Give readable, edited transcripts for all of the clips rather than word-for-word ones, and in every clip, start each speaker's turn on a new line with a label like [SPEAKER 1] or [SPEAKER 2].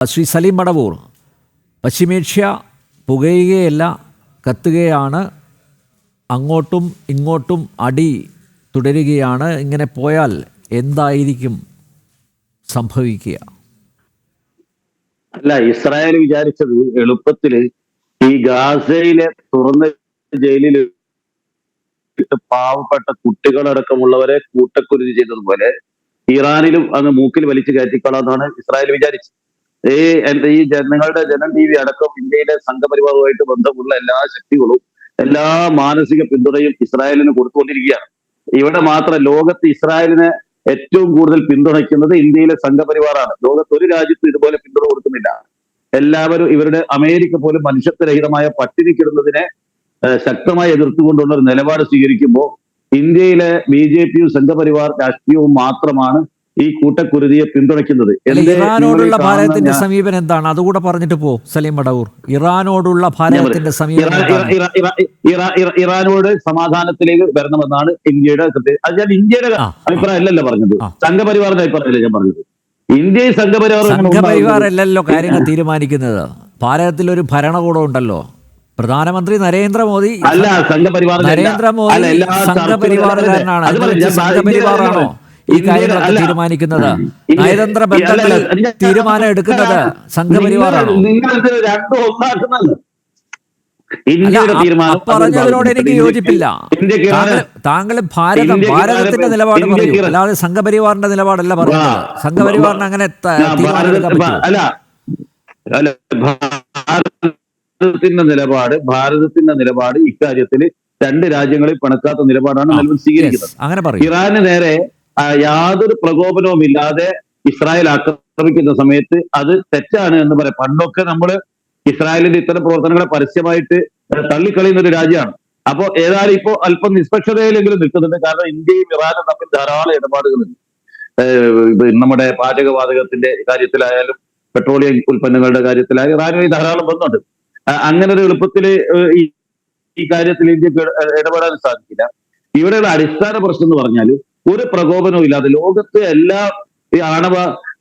[SPEAKER 1] ശ്രീ സലീം മടവൂർ, പശ്ചിമേഷ്യ പുകയുകയല്ല കത്തുകയാണ്, അങ്ങോട്ടും ഇങ്ങോട്ടും അടി തുടരുകയാണ്. ഇങ്ങനെ പോയാൽ എന്തായിരിക്കും സംഭവിക്കുക?
[SPEAKER 2] അല്ല, ഇസ്രായേൽ വിചാരിച്ചത് എളുപ്പത്തില് ഈ ഗാസയിലെ തുറന്ന ജയിലിൽ പാവപ്പെട്ട കുട്ടികളടക്കമുള്ളവരെ കൂട്ടക്കുരുതി ചെയ്തതുപോലെ ഇറാനിലും അങ്ങ് മൂക്കിൽ വലിച്ചു കയറ്റിക്കൊള്ളാന്നാണ് ഇസ്രായേൽ വിചാരിച്ചത്. ഈ നിങ്ങളുടെ ജനം ടി വി അടക്കം ഇന്ത്യയിലെ സംഘപരിവാറുമായിട്ട് ബന്ധമുള്ള എല്ലാ ശക്തികളും എല്ലാ മാനസിക പിന്തുണയും ഇസ്രായേലിന് കൊടുത്തുകൊണ്ടിരിക്കുകയാണ്. ഇവിടെ മാത്രം ലോകത്ത് ഇസ്രായേലിനെ ഏറ്റവും കൂടുതൽ പിന്തുണയ്ക്കുന്നത് ഇന്ത്യയിലെ സംഘപരിവാറാണ്. ലോകത്ത് ഒരു രാജ്യത്തും ഇതുപോലെ പിന്തുണ കൊടുക്കുന്നില്ല. എല്ലാവരും ഇവരുടെ അമേരിക്ക പോലും മനുഷ്യത്വരഹിതമായ പട്ടിണിക്കിടുന്നതിനെ ശക്തമായി എതിർത്തുകൊണ്ടുള്ള ഒരു നിലപാട് സ്വീകരിക്കുമ്പോൾ ഇന്ത്യയിലെ BJPയും സംഘപരിവാർ രാഷ്ട്രീയവും മാത്രമാണ് ഈ കൂട്ടക്കുരുതിയെ പിന്തുണയ്ക്കുന്നത്.
[SPEAKER 1] ഇറാനോടുള്ള ഭാരതത്തിന്റെ സമീപനം എന്താണ്? അതുകൂടെ പറഞ്ഞിട്ട് പോ സലീം മടവൂർ. ഇറാനോടുള്ള ഭാരതത്തിന്റെ സമീപനം,
[SPEAKER 2] ഇറാനോട് സമാധാനത്തിലേക്ക് വരണമെന്നാണ് ഇന്ത്യയുടെ അത് ഞാൻ ഇന്ത്യയുടെ അഭിപ്രായം അല്ലല്ലോ പറഞ്ഞത്, സംഘപരിവാറിന്റെ അഭിപ്രായമല്ലേ ഞാൻ പറഞ്ഞത്. ഇന്ത്യയിൽ
[SPEAKER 1] സംഘപരിവാറല്ലല്ലോ കാര്യങ്ങൾ തീരുമാനിക്കുന്നത്. ഭാരതത്തിൽ ഒരു ഭരണകൂടം ഉണ്ടല്ലോ, പ്രധാനമന്ത്രി നരേന്ദ്രമോദി.
[SPEAKER 2] അല്ല,
[SPEAKER 1] നരേന്ദ്രമോദി സംഘപരിവാറുകാരനാണ്. സംഘപരിവാറാണോ ഈ കാര്യങ്ങളൊക്കെ തീരുമാനിക്കുന്നത്? നയതന്ത്ര ബന്ധങ്ങളിൽ തീരുമാനം എടുക്കുന്നത് സംഘപരിവാറാണോ? പറഞ്ഞതിനോട് എനിക്ക് യോജിപ്പില്ല. താങ്കൾ ഭാരതത്തിന്റെ നിലപാട് പറയൂ, അല്ലാതെ സംഘപരിവാറിന്റെ നിലപാടല്ല പറയുന്നത്. സംഘപരിവാറിന് അങ്ങനെ തീരുമാനമെടുക്കാൻ പറ്റില്ല.
[SPEAKER 2] ഭാരതത്തിന്റെ നിലപാട് ഇക്കാര്യത്തിൽ രണ്ട് രാജ്യങ്ങളിൽ പിണക്കാത്ത നിലപാടാണ് നിലവിൽ സ്വീകരിക്കുന്നത്.
[SPEAKER 1] അങ്ങനെ പറയും.
[SPEAKER 2] ഇറാന് നേരെ യാതൊരു പ്രകോപനവും ഇല്ലാതെ ഇസ്രായേൽ ആക്രമിക്കുന്ന സമയത്ത് അത് തെറ്റാണ് എന്ന് പറയാം. പണ്ടൊക്കെ നമ്മള് ഇസ്രായേലിന്റെ ഇത്തരം പ്രവർത്തനങ്ങളെ പരസ്യമായിട്ട് തള്ളിക്കളയുന്ന ഒരു രാജ്യമാണ്. അപ്പോ ഏതായാലും ഇപ്പോ അല്പം നിഷ്പക്ഷതയിലെങ്കിലും നിൽക്കുന്നുണ്ട്. കാരണം ഇന്ത്യയും ഇറാനും തമ്മിൽ ധാരാളം ഇടപാടുകളുണ്ട്. നമ്മുടെ പാചകവാതകത്തിന്റെ കാര്യത്തിലായാലും പെട്രോളിയം ഉൽപ്പന്നങ്ങളുടെ കാര്യത്തിലായാലും ഇറാനുമായി ധാരാളം ബന്ധമുണ്ട്. അങ്ങനെ ഒരു എളുപ്പത്തില് ഈ കാര്യത്തിൽ ഇന്ത്യക്ക് ഇടപെടാൻ സാധിക്കില്ല. ഇവിടെയുള്ള അടിസ്ഥാന പ്രശ്നം എന്ന് പറഞ്ഞാൽ ഒരു പ്രകോപനവും ഇല്ലാതെ ലോകത്തെ എല്ലാ ഈ ആണവ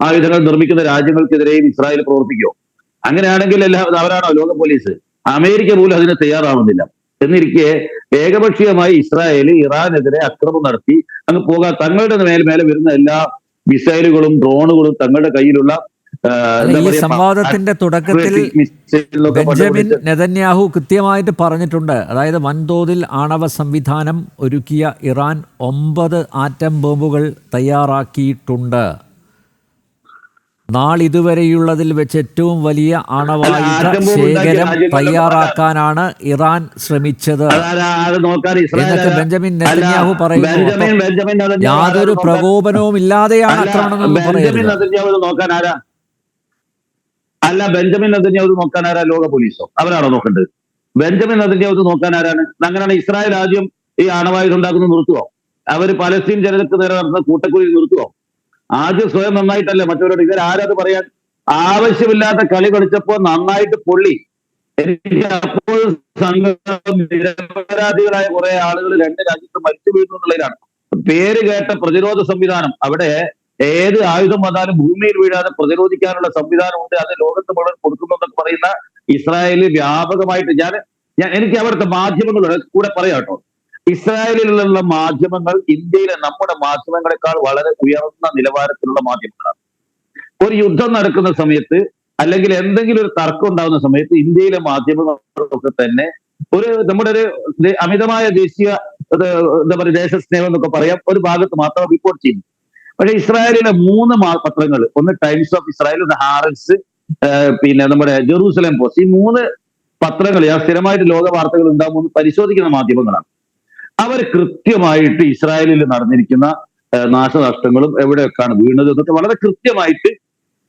[SPEAKER 2] ആയുധങ്ങൾ നിർമ്മിക്കുന്ന രാജ്യങ്ങൾക്കെതിരെയും ഇസ്രായേൽ പ്രവർത്തിക്കുമോ? അങ്ങനെയാണെങ്കിൽ അവരാണോ ലോക പോലീസ്? അമേരിക്ക പോലും അതിന് തയ്യാറാവുന്നില്ല. എന്നിരിക്കെ ഏകപക്ഷീയമായി ഇസ്രായേൽ ഇറാനെതിരെ അക്രമം നടത്തി അങ്ങ് പോകാൻ തങ്ങളുടെ മേലെ വരുന്ന എല്ലാ മിസൈലുകളും ഡ്രോണുകളും തങ്ങളുടെ കയ്യിലുള്ള
[SPEAKER 1] ഈ സംവാദത്തിന്റെ തുടക്കത്തിൽ ബെഞ്ചമിൻ നെതന്യാഹു കൃത്യമായിട്ട് പറഞ്ഞിട്ടുണ്ട്. അതായത് വൻതോതിൽ ആണവ സംവിധാനം ഒരുക്കിയ ഇറാൻ 9 ആറ്റം ബോംബുകൾ തയ്യാറാക്കിയിട്ടുണ്ട്. നാളിതുവരെയുള്ളതിൽ വെച്ച് ഏറ്റവും വലിയ ആണവായുധ ശേഖരം തയ്യാറാക്കാനാണ് ഇറാൻ ശ്രമിച്ചത് എന്നൊക്കെ ബെഞ്ചമിൻ നെതന്യാഹു പറയുന്നു. യാതൊരു പ്രകോപനവും ഇല്ലാതെയാണ് ആക്രമണം പറയുന്നത്.
[SPEAKER 2] അല്ല, ബെഞ്ചമിൻ നെതന്യാഹു നോക്കാൻ ആരാ? ലോക പോലീസോ? അവരാണോ നോക്കേണ്ടത്? ബെഞ്ചമിൻ നെതന്യാഹു നോക്കാൻ ആരാണ്? അങ്ങനെയാണ് ഇസ്രായേൽ ആദ്യം ഈ ആണവായുധം ഉണ്ടാക്കുന്നത് നിർത്തുവോ? അവര് പലസ്തീൻ ജനതയ്ക്ക് നേരെ നടത്തുന്ന കൂട്ടക്കുഴി നിർത്തുവോ? ആദ്യം സ്വയം നന്നായിട്ടല്ലേ മറ്റവരോട്. ഇവരാരത് പറയാൻ? ആവശ്യമില്ലാത്ത കളി കളിച്ചപ്പോ നന്നായിട്ട് പൊള്ളി. എനിക്ക് അപ്പോൾ നിരപരാധികളായ കുറെ ആളുകൾ രണ്ട് രാജ്യത്ത് മരിച്ചു വീഴുന്നു എന്നുള്ളതിലാണ്. പേര് കേട്ട പ്രതിരോധ സംവിധാനം, അവിടെ ഏത് ആയുധം വന്നാലും ഭൂമിയിൽ വീഴാതെ പ്രതിരോധിക്കാനുള്ള സംവിധാനമുണ്ട്. അത് ലോകത്ത് മുഴുവൻ കൊടുക്കുന്നെന്നൊക്കെ പറയുന്ന ഇസ്രായേലിൽ വ്യാപകമായിട്ട് എനിക്ക് അവിടുത്തെ മാധ്യമങ്ങളുടെ കൂടെ പറയാം കേട്ടോ. ഇസ്രായേലിലുള്ള മാധ്യമങ്ങൾ ഇന്ത്യയിലെ നമ്മുടെ മാധ്യമങ്ങളെക്കാൾ വളരെ ഉയർന്ന നിലവാരത്തിലുള്ള മാധ്യമങ്ങളാണ്. ഒരു യുദ്ധം നടക്കുന്ന സമയത്ത് അല്ലെങ്കിൽ എന്തെങ്കിലും ഒരു തർക്കം ഉണ്ടാകുന്ന സമയത്ത് ഇന്ത്യയിലെ മാധ്യമങ്ങളൊക്കെ തന്നെ നമ്മുടെ ഒരു അമിതമായ ദേശീയ എന്താ പറയുക ദേശസ്നേഹം എന്നൊക്കെ പറയാം ഒരു ഭാഗത്ത് മാത്രം റിപ്പോർട്ട് ചെയ്യുന്നു. പക്ഷെ ഇസ്രായേലിലെ 3 പത്രങ്ങൾ, ഒന്ന് ടൈംസ് ഓഫ് ഇസ്രായേൽ, ഒന്ന് ഹാരറ്റ്സ്, പിന്നെ നമ്മുടെ ജെറൂസലേം പോസ്റ്റ്, ഈ 3 പത്രങ്ങൾ സ്ഥിരമായിട്ട് ലോക വാർത്തകൾ ഉണ്ടാകുമ്പോൾ പരിശോധിക്കുന്ന മാധ്യമങ്ങളാണ്. അവർ കൃത്യമായിട്ട് ഇസ്രായേലിൽ നടന്നിരിക്കുന്ന നാശനഷ്ടങ്ങളും എവിടെയൊക്കെയാണ് വീണത് എന്നൊക്കെ വളരെ കൃത്യമായിട്ട്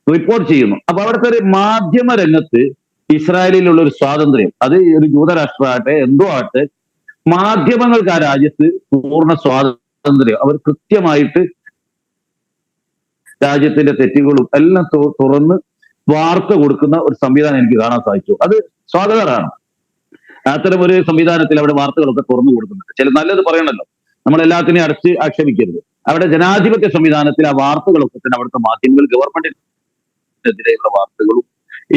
[SPEAKER 2] റിപ്പോർട്ട് ചെയ്യുന്നു. അപ്പൊ അവിടുത്തെ ഒരു മാധ്യമ രംഗത്ത് ഇസ്രായേലിലുള്ള ഒരു സ്വാതന്ത്ര്യം, അത് ഒരു ജൂതരാഷ്ട്രമാകട്ടെ എന്തോ ആകട്ടെ, മാധ്യമങ്ങൾക്ക് ആ രാജ്യത്ത് പൂർണ്ണ സ്വാതന്ത്ര്യം, അവർ കൃത്യമായിട്ട് രാജ്യത്തിന്റെ തെറ്റുകളും എല്ലാം തുറന്ന് വാർത്ത കൊടുക്കുന്ന ഒരു സംവിധാനം എനിക്ക് കാണാൻ സാധിച്ചു. അത് സ്വാഗതമാണ്. അത്തരം ഒരു സംവിധാനത്തിൽ അവിടെ വാർത്തകളൊക്കെ തുറന്നു കൊടുക്കുന്നുണ്ട്. ചില നല്ലത് പറയണല്ലോ, നമ്മൾ എല്ലാത്തിനെയും അടച്ച് ആക്ഷേപിക്കരുത്. അവിടെ ജനാധിപത്യ സംവിധാനത്തിൽ ആ വാർത്തകളൊക്കെ തന്നെ അവിടുത്തെ മാധ്യമങ്ങൾ ഗവൺമെന്റ് ലോകത്തിനെതിരെയുള്ള വാർത്തകളും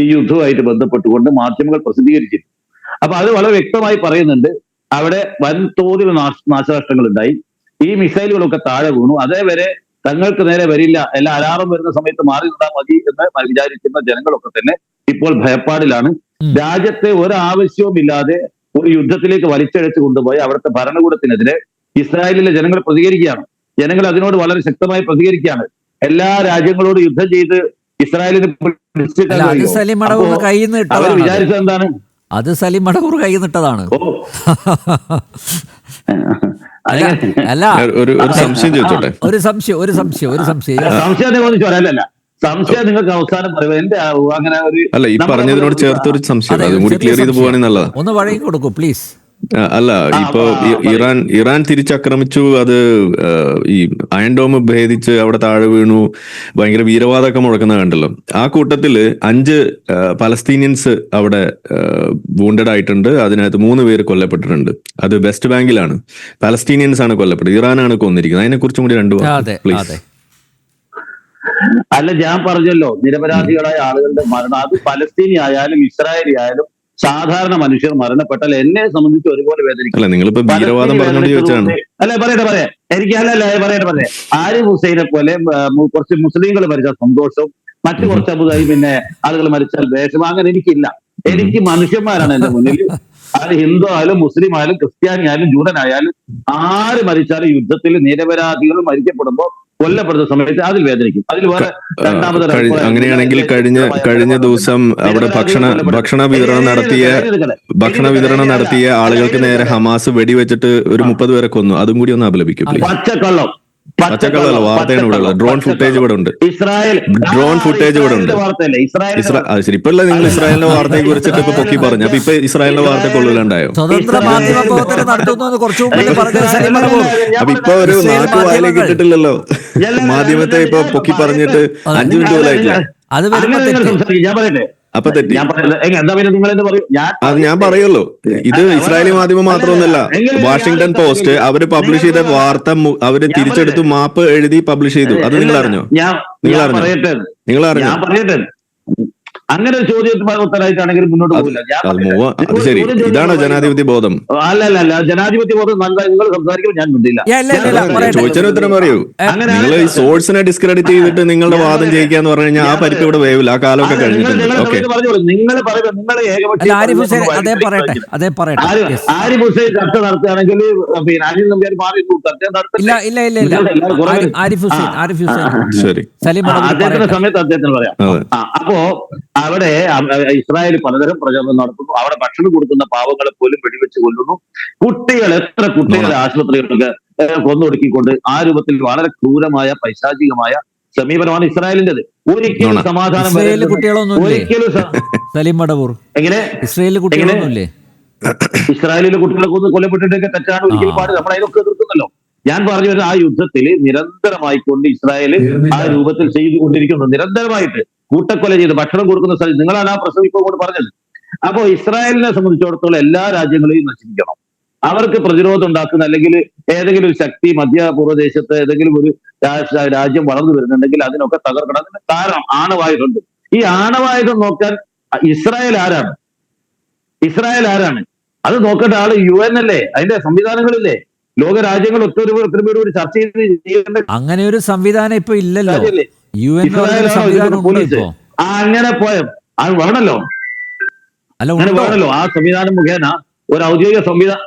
[SPEAKER 2] ഈ യുദ്ധവുമായിട്ട് ബന്ധപ്പെട്ടുകൊണ്ട് മാധ്യമങ്ങൾ പ്രസിദ്ധീകരിച്ചിരുന്നു. അപ്പൊ അത് വളരെ വ്യക്തമായി പറയുന്നുണ്ട്, അവിടെ വൻതോതിൽ നാശനഷ്ടങ്ങൾ ഉണ്ടായി, ഈ മിസൈലുകളൊക്കെ താഴെ വീണു, അതേവരെ തങ്ങൾക്ക് നേരെ വരില്ല, എല്ലാ അലാറം വരുന്ന സമയത്ത് മാറി നിന്നാൽ മതി എന്ന് വിചാരിക്കുന്ന ജനങ്ങളൊക്കെ തന്നെ ഇപ്പോൾ ഭയപ്പാടിലാണ്. രാജ്യത്തെ ഒരാവശ്യവുമില്ലാതെ ഒരു യുദ്ധത്തിലേക്ക് വലിച്ചഴച്ചു കൊണ്ടുപോയി അവിടുത്തെ ഭരണകൂടത്തിനെതിരെ ഇസ്രായേലിലെ ജനങ്ങൾ പ്രതികരിക്കുകയാണ്. ജനങ്ങൾ അതിനോട് വളരെ ശക്തമായി പ്രതികരിക്കുകയാണ്. എല്ലാ രാജ്യങ്ങളോട് യുദ്ധം ചെയ്ത് ഇസ്രായേലിന് അവർ വിചാരിച്ചത് എന്താണ്?
[SPEAKER 1] അത് സലീം മടവൂർ കൈ നിട്ടതാണ്. അല്ല, ഒരു സംശയം ചോദിച്ചോട്ടെ. ഒരു സംശയം
[SPEAKER 2] നിങ്ങൾക്ക് അവസാനം പറയുന്നത് എന്റെ അങ്ങനെ ഒരു
[SPEAKER 3] അല്ല, ഈ പറഞ്ഞതിനോട് ചേർത്തൊരു സംശയം അതും കൂടി ക്ലിയർ ചെയ്ത് പോവാണെങ്കിൽ നല്ലതാ.
[SPEAKER 1] ഒന്ന് വഴങ്ങി കൊടുക്കൂ പ്ലീസ്.
[SPEAKER 3] അല്ല, ഇപ്പോ ഇറാൻ തിരിച്ചാക്രമിച്ചു, അത് ഈ അയൺ ഡോം ഭേദിച്ച് അവിടെ താഴെ വീണു, ഭയങ്കര വീരവാദമൊക്കെ മുഴക്കുന്ന കണ്ടല്ലോ. ആ കൂട്ടത്തില് 5 പലസ്തീനിയൻസ് അവിടെ വൂണ്ടഡ് ആയിട്ടുണ്ട്. അതിനകത്ത് 3 പേര് കൊല്ലപ്പെട്ടിട്ടുണ്ട്. അത് വെസ്റ്റ് ബാങ്കിലാണ്. പലസ്തീനിയൻസ് ആണ് കൊല്ലപ്പെട്ടത്, ഇറാനാണ് കൊന്നിരിക്കുന്നത്. അതിനെ കുറിച്ചും കൂടി 2 വാക്ക് പ്ലീസ്.
[SPEAKER 2] അല്ല, ഞാൻ പറഞ്ഞല്ലോ, നിരപരാധികളായ ആളുകളുടെ മരണം, അത് പലസ്തീനി ആയാലും ഇസ്രായേലി ആയാലും സാധാരണ മനുഷ്യർ മരണപ്പെട്ടാൽ എന്നെ സംബന്ധിച്ച് ഒരുപോലെ വേദനിക്കും. അല്ലെ, പറയട്ടെ എനിക്ക് പറയട്ടെ. ആരിഫ് ഹുസൈനെ പോലെ കുറച്ച് മുസ്ലിങ്ങൾ മരിച്ചാൽ സന്തോഷവും, മറ്റു കുറച്ച് അബുദായി പിന്നെ ആളുകൾ മരിച്ചാൽ വേഷം, അങ്ങനെ എനിക്കില്ല. എനിക്ക് മനുഷ്യന്മാരാണ് എന്റെ മുന്നിൽ. അത് ഹിന്ദു ആയാലും മുസ്ലിം ആയാലും ക്രിസ്ത്യാനി ആയാലും ജൂതനായാലും ആര് മരിച്ചാലും യുദ്ധത്തിൽ നിരപരാധികൾ മരിക്കപ്പെടുമ്പോൾ കൊല്ലപ്പെടുന്ന സമയത്ത് അതിൽ വേദനിക്കും. അതിൽ വേറെ രണ്ടാമത്
[SPEAKER 3] അങ്ങനെയാണെങ്കിൽ കഴിഞ്ഞ ദിവസം അവിടെ ഭക്ഷണ വിതരണം നടത്തിയ ആളുകൾക്ക് നേരെ ഹമാസ് വെടിവെച്ചിട്ട് ഒരു 30 പേരെ കൊന്നു. അതും കൂടി ഒന്ന് അപലപിക്കും. പച്ചക്കള്ളല്ല, വാർത്തയാണ് ഇവിടെ ഉള്ളത്. ഡ്രോൺ ഫുട്ടേജ് ഇവിടെ ഉണ്ട്. ശരി, ഇപ്പൊ നിങ്ങൾ ഇസ്രായേലിന്റെ വാർത്തയെ കുറിച്ചിട്ട് ഇപ്പൊ പൊക്കി പറഞ്ഞു. അപ്പൊ ഇപ്പൊ ഇസ്രായേലിന്റെ വാർത്ത കൊള്ളിലുണ്ടായോ? അപ്പൊ ഇപ്പൊ ഒരു നാട്ടു വായിലേക്ക് ഇട്ടിട്ടില്ലല്ലോ മാധ്യമത്തെ. ഇപ്പൊ പൊക്കി പറഞ്ഞിട്ട് 5 മിനിറ്റ് പോലായിട്ടില്ല.
[SPEAKER 2] ഞാൻ പറയട്ടെ,
[SPEAKER 3] അപ്പൊ തെറ്റി. അത് ഞാൻ പറയുമല്ലോ, ഇത് ഇസ്രായേലി മാധ്യമം മാത്രമൊന്നുമല്ല. വാഷിംഗ്ടൺ പോസ്റ്റ് അവര് പബ്ലിഷ് ചെയ്ത വാർത്ത അവര് തിരിച്ചെടുത്ത് മാപ്പ് എഴുതി പബ്ലിഷ് ചെയ്തു. അത് നിങ്ങൾ അറിഞ്ഞോ? അങ്ങനെ ഒരു ചോദ്യത്തിന് ഉത്തരവായിട്ടാണെങ്കിൽ മുന്നോട്ട് പോകില്ല. അത് ശരി, ഇതാണോ ജനാധിപത്യ ബോധം?
[SPEAKER 2] അല്ല, ജനാധിപത്യ ബോധം നിങ്ങൾ സംസാരിക്കുമ്പോൾ ഞാൻ മിണ്ടില്ല.
[SPEAKER 3] ചോദിച്ചതിന് ഉത്തരം പറയൂ. നിങ്ങൾ ഈ സോഴ്സിനെ ഡിസ്ക്രെഡിറ്റ് ചെയ്തിട്ട് നിങ്ങളുടെ വാദം ജയിക്കാന്ന് പറഞ്ഞു കഴിഞ്ഞാൽ ആ പരിപ്പ് ഇവിടെ വേവില്ല. ആ കാലമൊക്കെ കഴിഞ്ഞിട്ടുണ്ട്.
[SPEAKER 2] നിങ്ങൾ പറയുമ്പോൾ നിങ്ങളെ
[SPEAKER 1] ആരിഫ് ഹുസൈൻ
[SPEAKER 2] ചർച്ച നടത്തുകയാണെങ്കിൽ പിന്നെ അനിൽ നമ്പ്യാർ മാറി ചർച്ച നടത്തില്ല. അദ്ദേഹത്തിന്റെ സമയത്ത് അദ്ദേഹത്തിന് പറയാം. അപ്പോ അവിടെ ഇസ്രായേൽ പലതരം പ്രചരണം നടത്തുന്നു. അവിടെ ഭക്ഷണം കൊടുക്കുന്ന പാവങ്ങളെ പോലും വെടിവെച്ച് കൊല്ലുന്നു. എത്ര കുട്ടികളെ ആശുപത്രികളൊക്കെ കൊന്നൊടുക്കിക്കൊണ്ട് ആ രൂപത്തിൽ വളരെ ക്രൂരമായ പൈശാചികമായ സമീപനമാണ് ഇസ്രായേലിന്റേത്. ഒരിക്കലും സമാധാനം എങ്ങനെ ഇസ്രായേലിലെ കുട്ടികളെ കൊല്ലപ്പെട്ടിട്ടൊക്കെ തെറ്റാണ്, ഒരിക്കലും പാടില്ല. നമ്മൾ അതിനൊക്കെ എതിർക്കുന്നല്ലോ. ഞാൻ പറഞ്ഞു വരുന്ന ആ യുദ്ധത്തിൽ നിരന്തരമായിക്കൊണ്ട് ഇസ്രായേൽ ആ രൂപത്തിൽ ചെയ്തുകൊണ്ടിരിക്കുന്നു. നിരന്തരമായിട്ട് കൂട്ടക്കൊല ചെയ്ത് ഭക്ഷണം കൊടുക്കുന്ന സ്ഥലത്ത് നിങ്ങളാണ് ആ പ്രശ്നം ഇപ്പോൾ കൊണ്ട് പറഞ്ഞത്. അപ്പോ ഇസ്രായേലിനെ സംബന്ധിച്ചിടത്തോളം എല്ലാ രാജ്യങ്ങളെയും നശിപ്പിക്കണം. അവർക്ക് പ്രതിരോധം ഉണ്ടാക്കുന്ന അല്ലെങ്കിൽ ഏതെങ്കിലും ഒരു ശക്തി മധ്യപൂർവ്വദേശത്ത് ഏതെങ്കിലും ഒരു രാജ്യം വളർന്നു വരുന്നുണ്ടെങ്കിൽ അതിനൊക്കെ തകർക്കണം. അതിന് കാരണം ആണവായുധമുണ്ട്. ഈ ആണവായുധം നോക്കാൻ ഇസ്രായേൽ ആരാണ്? അത് നോക്കേണ്ട ആള് UN അല്ലേ? അതിന്റെ സംവിധാനങ്ങളില്ലേ? ലോക രാജ്യങ്ങൾ ഒത്തൊരുമയോട് ചർച്ച ചെയ്ത്
[SPEAKER 1] അങ്ങനെ ഒരു സംവിധാനം ഇപ്പൊ ഇല്ലല്ലോ.
[SPEAKER 2] പോലീസ് അങ്ങനെ വേണല്ലോ, ആ സംവിധാനം മുഖേന ഒരു ഔദ്യോഗിക സംവിധാനം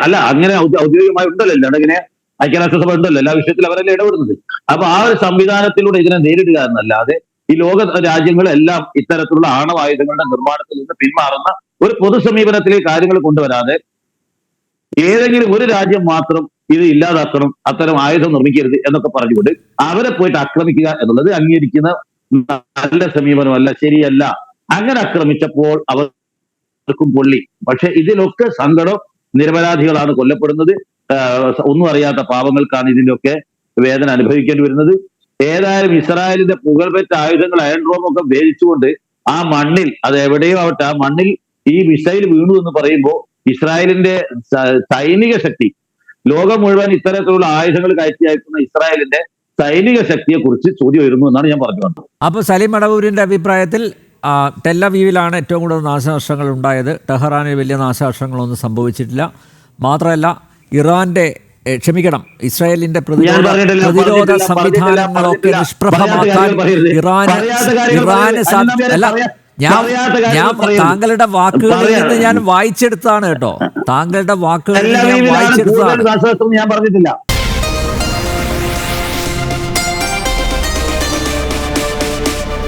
[SPEAKER 2] അല്ല, അങ്ങനെ ഔദ്യോഗികമായി ഉണ്ടല്ലോ. അല്ലെങ്കിൽ ഐക്യരാഷ്ട്രസഭ ഉണ്ടല്ലോ, എല്ലാ വിഷയത്തിലും അവരല്ലേ ഇടപെടുന്നത്. അപ്പൊ ആ ഒരു സംവിധാനത്തിലൂടെ ഇതിനെ നേരിടുക എന്നല്ലാതെ ഈ ലോക രാജ്യങ്ങളെല്ലാം ഇത്തരത്തിലുള്ള ആണവായുധങ്ങളുടെ നിർമ്മാണത്തിൽ നിന്ന് പിന്മാറുന്ന ഒരു പൊതു സമീപനത്തിലേക്ക് കാര്യങ്ങൾ കൊണ്ടുവരാതെ ഏതെങ്കിലും ഒരു രാജ്യം മാത്രം ഇത് ഇല്ലാതാക്കണം, അത്തരം ആയുധം നിർമ്മിക്കരുത് എന്നൊക്കെ പറഞ്ഞുകൊണ്ട് അവരെ പോയിട്ട് ആക്രമിക്കുക എന്നുള്ളത് അംഗീകരിക്കുന്ന നല്ല സമീപനമല്ല, ശരിയല്ല. അങ്ങനെ ആക്രമിച്ചപ്പോൾ അവർക്കും പൊള്ളി. പക്ഷെ ഇതിലൊക്കെ സങ്കടം, നിരപരാധികളാണ് കൊല്ലപ്പെടുന്നത്. ഒന്നും അറിയാത്ത പാവങ്ങൾക്കാണ് ഇതിലൊക്കെ വേദന അനുഭവിക്കേണ്ടി വരുന്നത്. ഏതായാലും ഇസ്രായേലിന്റെ പുകൾപെറ്റ ആയുധങ്ങൾ അയൺ ഡോമൊക്കെ ഉപയോഗിച്ചുകൊണ്ട് ആ മണ്ണിൽ, അത് എവിടെയോ ആവട്ടെ, ആ മണ്ണിൽ ഈ മിസൈൽ വീണു എന്ന് പറയുമ്പോൾ ഇസ്രായേലിന്റെ സൈനിക ശക്തി, ലോകം മുഴുവൻ ഇത്തരത്തിലുള്ള ആയുധങ്ങൾ കയറ്റി അയക്കുന്ന ഇസ്രായേലിന്റെ സൈനിക ശക്തിയെ കുറിച്ച് ചോദ്യം വരുന്നു എന്നാണ് ഞാൻ പറഞ്ഞു വന്നത്.
[SPEAKER 1] അപ്പോൾ സലീം മടവൂരിന്റെ അഭിപ്രായത്തിൽ ടെല്ലവീവിലാണ് ഏറ്റവും കൂടുതൽ നാശനഷ്ടങ്ങൾ ഉണ്ടായത്. ടെഹ്റാനിൽ വലിയ നാശനഷ്ടങ്ങളൊന്നും സംഭവിച്ചിട്ടില്ല. മാത്രമല്ല ഇസ്രായേലിന്റെ പ്രതിരോധ സംവിധാനങ്ങളൊക്കെ നിഷ്പ്രഭമാക്കാൻ താങ്കളുടെ വാക്കുകളിൽ നിന്ന് ഞാൻ വായിച്ചെടുത്താണ് കേട്ടോ. താങ്കളുടെ വാക്കുകളിൽ ഞാൻ വായിച്ചെടുത്താണ്.
[SPEAKER 2] ഞാൻ പറഞ്ഞിട്ടില്ല.